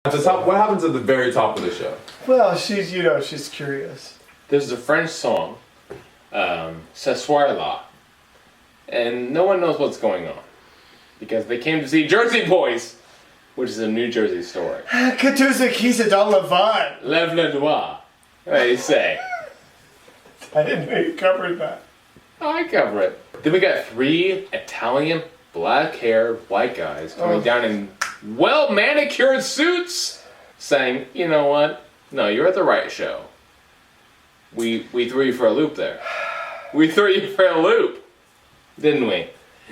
At the top, what happens at the very top of the show? Well, she's curious. There's a French song, Ce soir-là, and no one knows what's going on because they came to see Jersey Boys, which is a New Jersey story. Katusa Kisa dans la van. Lève le doigt. What do you say? I didn't know you covered that. I cover it. Then we got 3 Italian, black-haired white guys coming down in well-manicured suits, saying, "You know what? No, you're at the right show. We threw you for a loop there. We threw you for a loop, didn't we?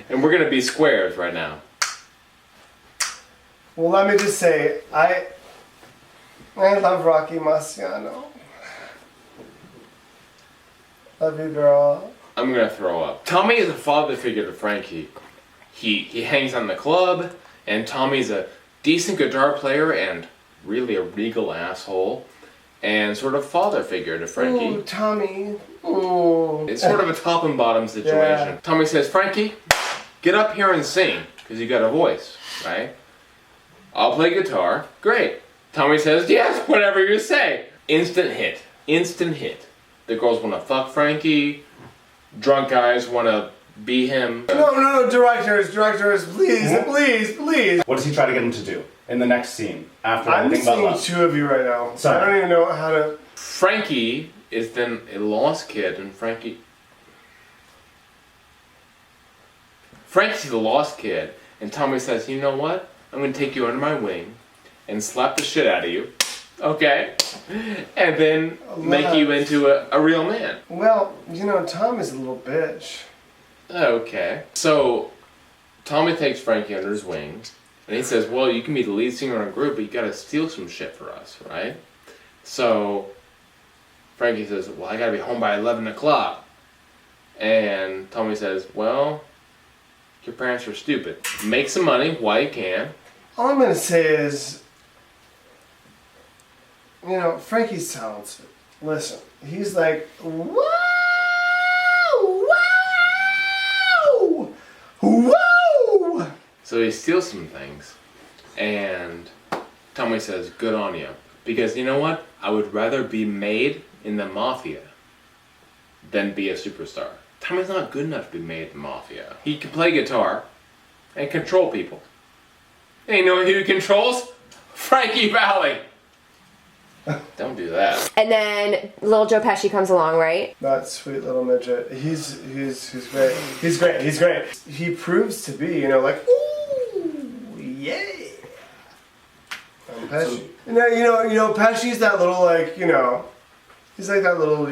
And we're gonna be squares right now." Well, let me just say, I love Rocky Marciano. Love you, girl. I'm gonna throw up. Tommy is a father figure to Frankie. He hangs on the club, and Tommy's a decent guitar player and really a regal asshole, and sort of father figure to Frankie. Ooh, Tommy. Ooh. It's sort of a top and bottom situation. Yeah. Tommy says, "Frankie, get up here and sing, because you got a voice, right? I'll play guitar." Great. Tommy says, "Yes, whatever you say." Instant hit. Instant hit. The girls want to fuck Frankie. Drunk guys want to be him. No, directors, please. What does he try to get him to do in the next scene? After I'm everything about seeing love? 2 of you right now. Sorry. I don't even know how to... Frankie is then a lost kid, and Frankie's the lost kid, and Tommy says, "You know what? I'm going to take you under my wing and slap the shit out of you, okay? And then make you into a real man." Well, Tommy's a little bitch. Okay. So, Tommy takes Frankie under his wing, and he says, "Well, you can be the lead singer in our group, but you gotta steal some shit for us, right?" So, Frankie says, "Well, I gotta be home by 11 o'clock. And Tommy says, "Well, your parents are stupid. Make some money while you can." All I'm gonna say is, Frankie's talented. Listen, he's like, wow! So he steals some things, and Tommy says, "Good on you." Because you know what? I would rather be made in the mafia than be a superstar. Tommy's not good enough to be made in the mafia. He can play guitar and control people. And you know who he controls? Frankie Valli. Don't do that. And then little Joe Pesci comes along, right? That sweet little midget. He's great. He's great. He proves to be, like, ooh, yay. I'm Pesci. Pesci's that little, he's like that little,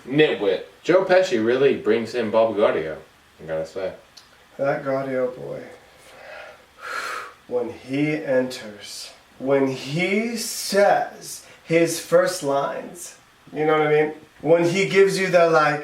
Nitwit. Joe Pesci really brings in Bob Gaudio, I gotta say. That Gaudio boy. When he enters, when he says his first lines, you know what I mean? When he gives you the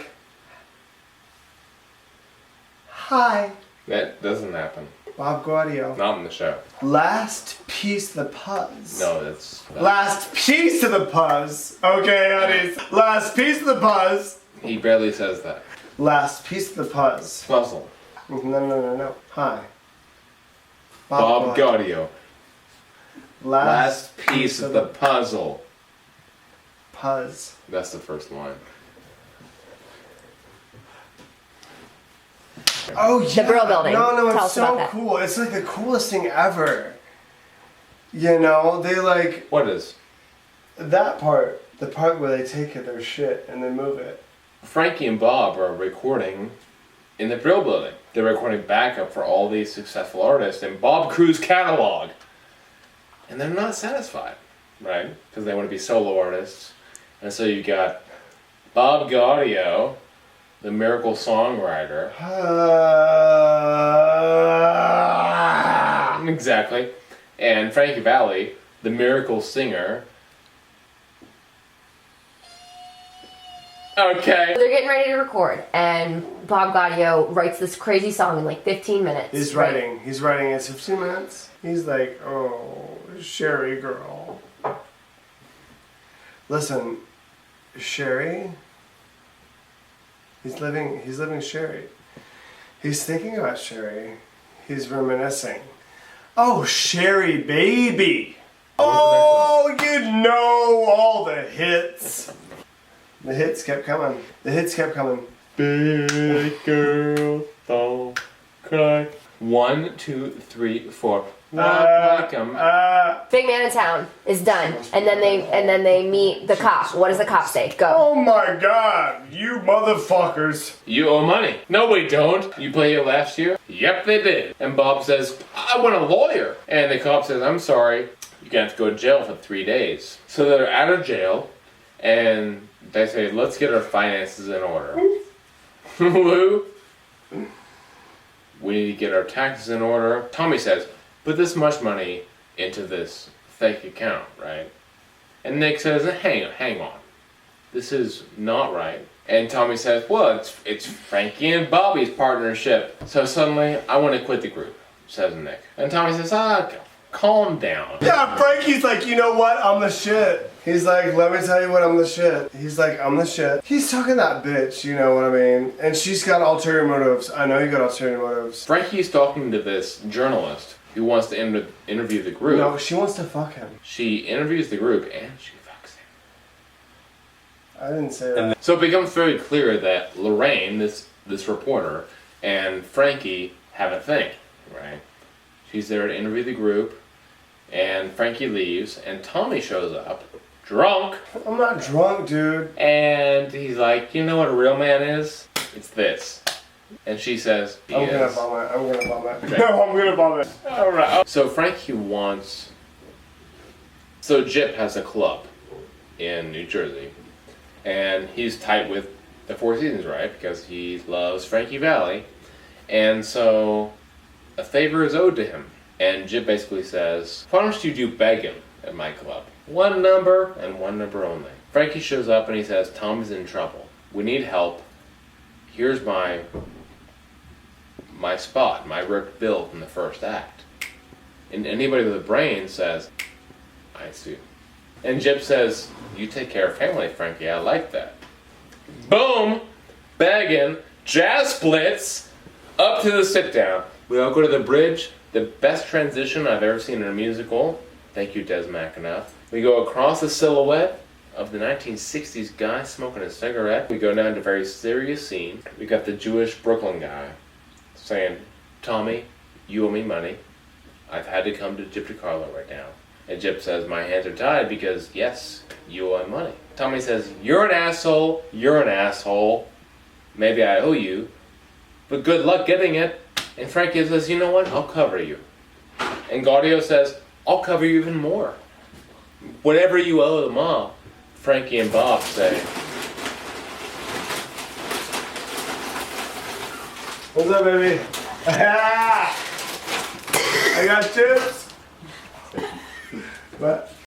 hi. That doesn't happen. Bob Gaudio. Not in the show. Last piece of the puzz. No, that's... Last piece of the puzz. Okay, honeys. Last piece of the puzz. He barely says that. Last piece of the puzz. Puzzle. No. Hi. Bob Gaudio. Last piece of the puzzle. Puzz. That's the first line. Oh yeah. The Brill Building. No, Tell it's us about so that. cool. It's like the coolest thing ever. They What is? that part, the part where they take their shit and they move it. Frankie and Bob are recording in the Brill Building. They're recording backup for all these successful artists in Bob Crew's catalog. And they're not satisfied, right? Because they want to be solo artists. And so you got Bob Gaudio, the miracle songwriter. Exactly. And Frankie Valli, the miracle singer. Okay. They're getting ready to record, and Bob Gaudio writes this crazy song in 15 minutes. He's writing in 15 minutes. He's like, oh, Sherry girl. Listen, Sherry. He's living Sherry. He's thinking about Sherry. He's reminiscing. Oh, Sherry baby. Oh, you know all the hits. The hits kept coming. The hits kept coming. Big girl, don't cry. 1, 2, 3, 4. Walk like 'em. Big Man in Town is done, and then they meet the cop. What does the cop say? Go. Oh my God, you motherfuckers. You owe money. No, we don't. You pay it last year? Yep, they did. And Bob says, I want a lawyer. And the cop says, I'm sorry. You're going to have to go to jail for 3 days. So they're out of jail, and they say, let's get our finances in order. Woo. We need to get our taxes in order. Tommy says, put this much money into this fake account, right? And Nick says, hang on. This is not right. And Tommy says, well, it's Frankie and Bobby's partnership. So suddenly, I want to quit the group, says Nick. And Tommy says, calm down. Yeah, Frankie's like, you know what? I'm the shit. He's like, let me tell you what, I'm the shit. He's like, I'm the shit. He's talking that bitch, you know what I mean? And she's got ulterior motives. I know you got ulterior motives. Frankie's talking to this journalist who wants to interview the group. No, she wants to fuck him. She interviews the group and she fucks him. I didn't say that. So it becomes very clear that Lorraine, this reporter, and Frankie have a thing, right? She's there to interview the group, and Frankie leaves, and Tommy shows up, drunk, I'm not drunk, dude. and he's like, you know what a real man is? It's this. And she says, he I'm gonna is. vomit. I'm gonna vomit. No, I'm gonna vomit. Alright. So Frankie wants... So Jip has a club in New Jersey, and he's tight with the Four Seasons, right? Because he loves Frankie Valli. And so a favor is owed to him. And Jip basically says, why don't you do begging at my club? One number and one number only. Frankie shows up and he says, Tom's in trouble. We need help. Here's my spot, my ripped bill from the first act. And anybody with a brain says, I see. And Jip says, you take care of family, Frankie, I like that. Boom! Begging, jazz splits, up to the sit down. We all go to the bridge, the best transition I've ever seen in a musical. Thank you, Des McAnuff. We go across the silhouette of the 1960s guy smoking a cigarette. We go down to a very serious scene. We got the Jewish Brooklyn guy saying, Tommy, you owe me money. I've had to come to Jip DiCarlo right now. And Jip says, my hands are tied because, yes, you owe me money. Tommy says, you're an asshole, you're an asshole. Maybe I owe you, but good luck getting it. And Frankie says, you know what, I'll cover you. And Gaudio says, I'll cover you even more. Whatever you owe the mob, Frankie and Bob say. What's up, baby? I got chips. What?